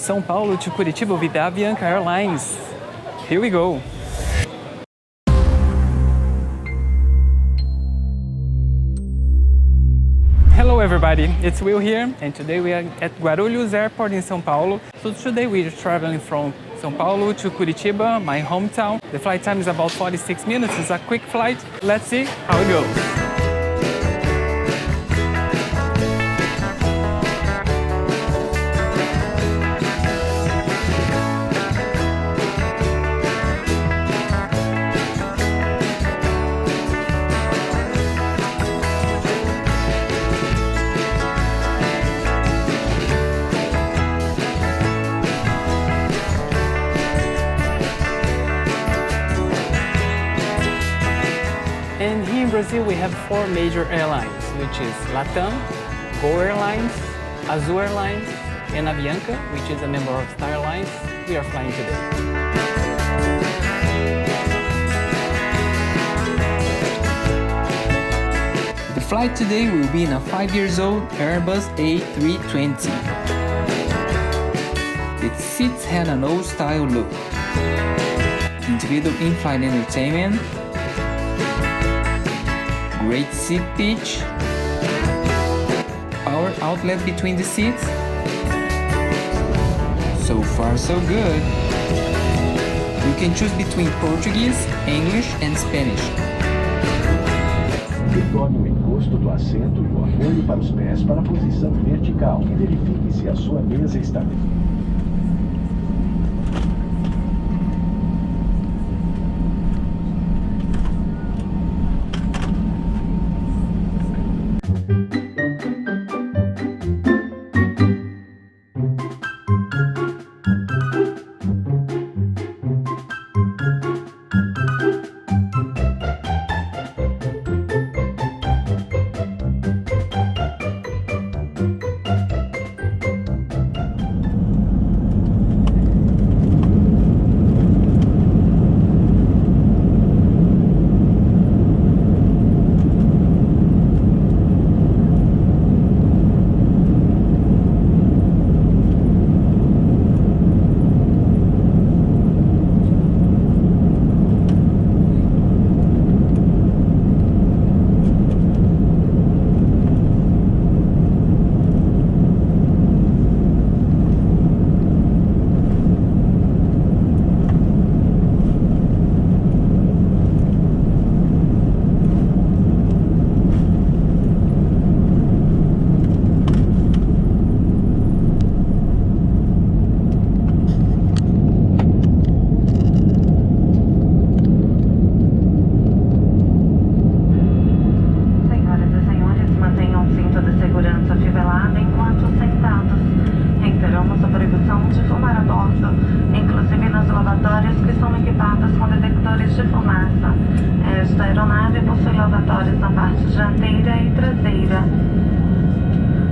São Paulo to Curitiba with Avianca Airlines. Here we go! Hello everybody, it's Will here, and today we are at Guarulhos airport in São Paulo. So today we are traveling from São Paulo to Curitiba, my hometown. The flight time is about 46 minutes, it's a quick flight. Let's see how it goes. And here in Brazil we have four major airlines, which is LATAM, Go Airlines, Azul Airlines, and Avianca, which is a member of Star Airlines. We are flying today. The flight today will be in a 5-year-old Airbus A320. Its seats had an old-style look, individual in-flight entertainment, great seat pitch, power outlet between the seats. So far so good. You can choose between Portuguese, English and Spanish. Retorne o encosto do assento e o apoio para os pés para a posição vertical e verifique se a sua mesa está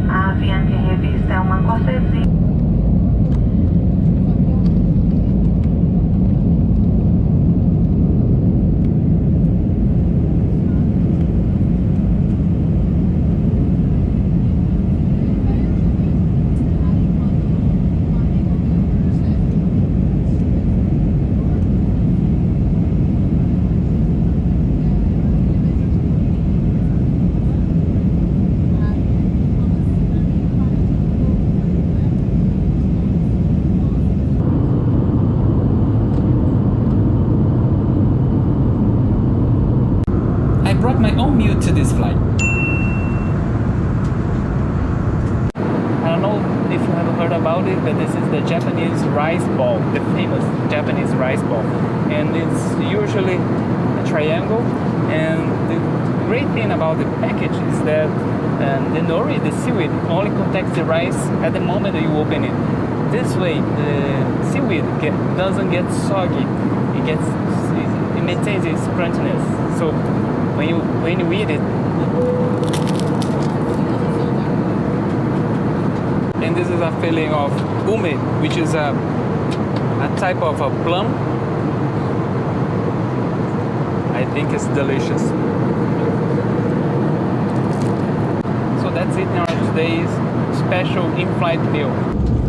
A Avianca Revista é uma cortesia. Brought my own meal to this flight. I don't know if you have heard about it, but this is the Japanese rice ball, the famous Japanese rice ball, and it's usually a triangle. And the great thing about the package is that the nori, the seaweed, only contacts the rice at the moment that you open it. This way, the seaweed doesn't get soggy. It maintains its crunchiness. So when you eat it, and this is a filling of ume, which is a type of a plum. I think it's delicious. So that's it in our today's special in-flight meal.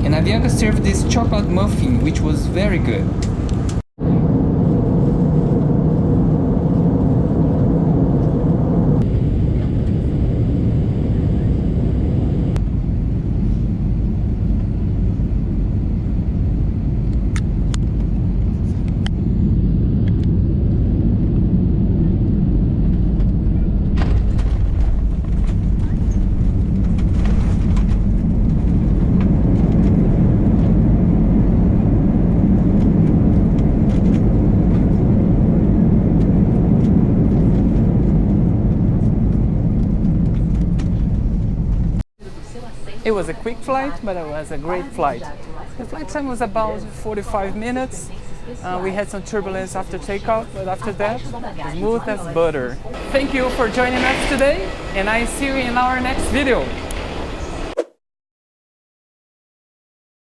And Avianca served this chocolate muffin, which was very good. It was a quick flight, but it was a great flight. The flight time was about 45 minutes. We had some turbulence after takeoff, but after that, smooth as butter. Thank you for joining us today, and I see you in our next video.